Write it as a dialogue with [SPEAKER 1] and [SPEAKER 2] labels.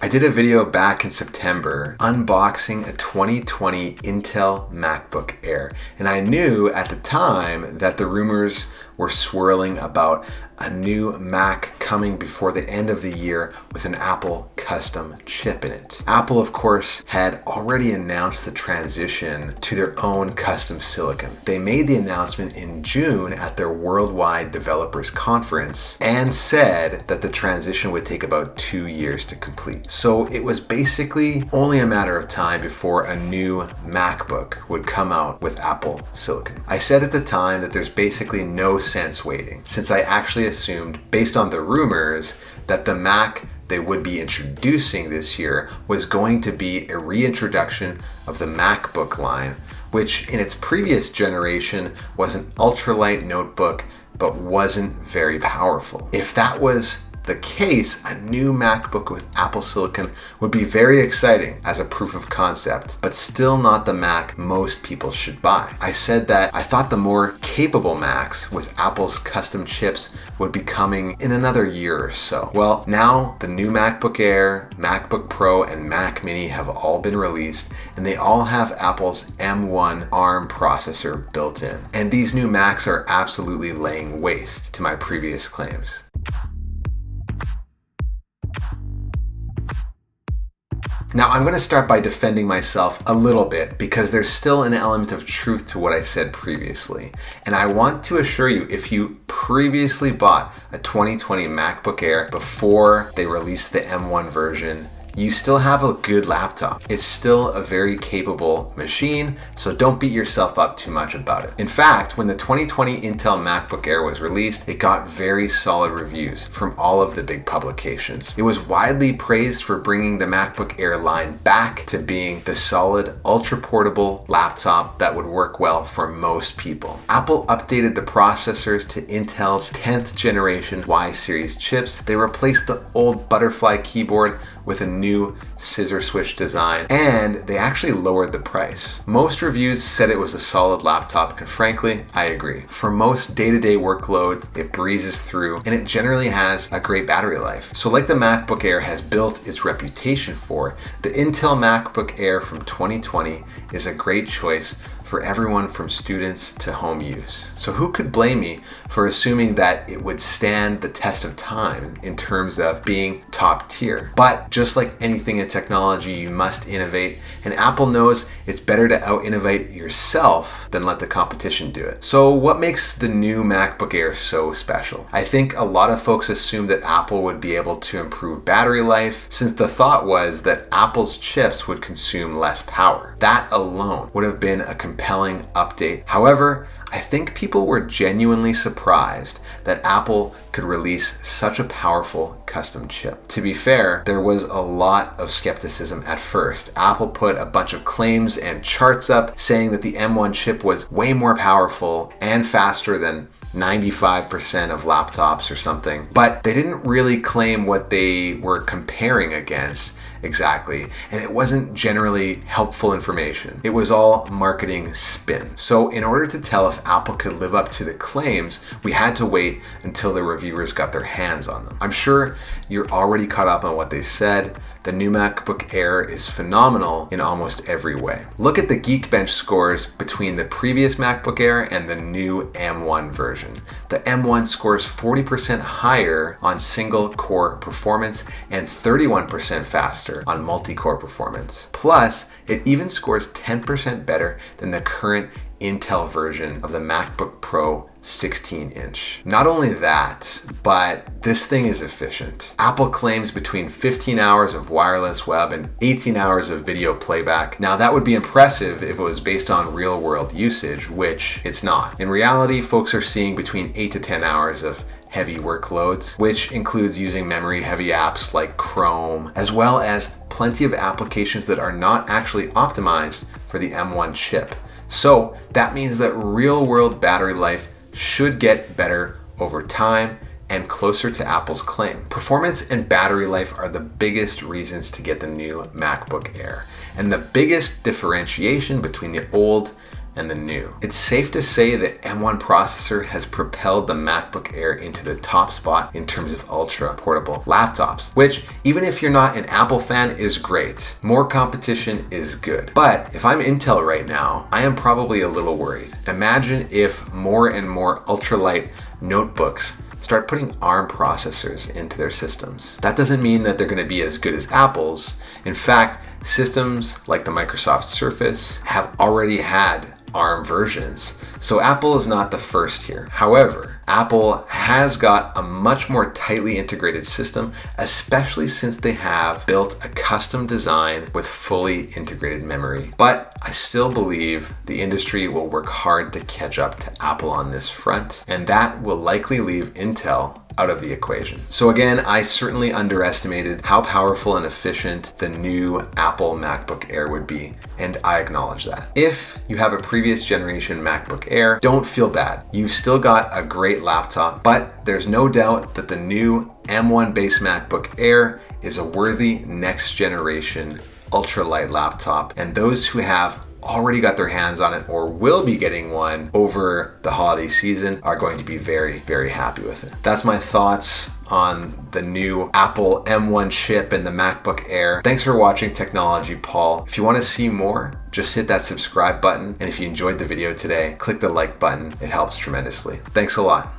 [SPEAKER 1] I did a video back in September unboxing a 2020 Intel MacBook Air, and I knew at the time that the rumors were swirling about a new Mac coming before the end of the year with an Apple custom chip in it. Apple, of course, had already announced the transition to their own custom silicon. They made the announcement in June at their Worldwide Developers Conference and said that the transition would take about 2 years to complete. So it was basically only a matter of time before a new MacBook would come out with Apple silicon. I said at the time that there's basically no sense waiting, since I actually assumed, based on the rumors, that the Mac they would be introducing this year was going to be a reintroduction of the MacBook line, which in its previous generation was an ultralight notebook but wasn't very powerful. If that was the case, a new MacBook with Apple Silicon would be very exciting as a proof of concept, but still not the Mac most people should buy. I said that I thought the more capable Macs with Apple's custom chips would be coming in another year or so. Well, now the new MacBook Air, MacBook Pro, and Mac Mini have all been released, and they all have Apple's M1 ARM processor built in. And these new Macs are absolutely laying waste to my previous claims. Now, I'm going to start by defending myself a little bit because there's still an element of truth to what I said previously. And I want to assure you, if you previously bought a 2020 MacBook Air before they released the M1 version, you still have a good laptop. It's still a very capable machine, so don't beat yourself up too much about it. In fact, when the 2020 Intel MacBook Air was released, it got very solid reviews from all of the big publications. It was widely praised for bringing the MacBook Air line back to being the solid, ultra-portable laptop that would work well for most people. Apple updated the processors to Intel's 10th generation Y series chips. They replaced the old butterfly keyboard with a new scissor switch design, and they actually lowered the price. Most reviews said it was a solid laptop, and frankly, I agree. For most day-to-day workloads, it breezes through, and it generally has a great battery life. So like the MacBook Air has built its reputation for, the Intel MacBook Air from 2020 is a great choice for everyone from students to home use. So who could blame me for assuming that it would stand the test of time in terms of being top tier? But just like anything in technology, you must innovate, and Apple knows it's better to out-innovate yourself than let the competition do it. So what makes the new MacBook Air so special? I think a lot of folks assumed that Apple would be able to improve battery life, since the thought was that Apple's chips would consume less power. That alone would have been a compelling update. However, I think people were genuinely surprised that Apple could release such a powerful custom chip. To be fair, there was a lot of skepticism at first. Apple put a bunch of claims and charts up saying that the M1 chip was way more powerful and faster than 95% of laptops or something, but they didn't really claim what they were comparing against exactly, and it wasn't generally helpful information. It was all marketing spin. So in order to tell if Apple could live up to the claims, we had to wait until the reviewers got their hands on them. I'm sure you're already caught up on what they said. The new MacBook Air is phenomenal in almost every way. Look at the Geekbench scores between the previous MacBook Air and the new M1 version. The M1 scores 40% higher on single core performance and 31% faster on multi-core performance. Plus, it even scores 10% better than the current Intel version of the MacBook Pro 16-inch. Not only that, but this thing is efficient. Apple claims between 15 hours of wireless web and 18 hours of video playback. Now that would be impressive if it was based on real-world usage, which it's not. In reality, folks are seeing between 8 to 10 hours of heavy workloads, which includes using memory-heavy apps like Chrome, as well as plenty of applications that are not actually optimized for the M1 chip. So that means that real-world battery life should get better over time and closer to Apple's claim. Performance and battery life are the biggest reasons to get the new MacBook Air, and the biggest differentiation between the old and the new. It's safe to say that M1 processor has propelled the MacBook Air into the top spot in terms of ultra portable laptops, which, even if you're not an Apple fan, is great. More competition is good. But if I'm Intel right now, I am probably a little worried. Imagine if more and more ultralight notebooks start putting ARM processors into their systems. That doesn't mean that they're going to be as good as Apple's. In fact, systems like the Microsoft Surface have already had ARM versions. So Apple is not the first here. However, Apple has got a much more tightly integrated system, especially since they have built a custom design with fully integrated memory. But I still believe the industry will work hard to catch up to Apple on this front, and that will likely leave Intel out of the equation. So again, I certainly underestimated how powerful and efficient the new Apple MacBook Air would be, and I acknowledge that. If you have a previous generation MacBook Air, don't feel bad. You've still got a great laptop, but there's no doubt that the new M1 based MacBook Air is a worthy next generation ultralight laptop, and those who have already got their hands on it or will be getting one over the holiday season are going to be very, very happy with it. That's my thoughts on the new Apple M1 chip and the MacBook Air. Thanks for watching Technology Paul. If you want to see more, just hit that subscribe button. And if you enjoyed the video today, click the like button. It helps tremendously. Thanks a lot.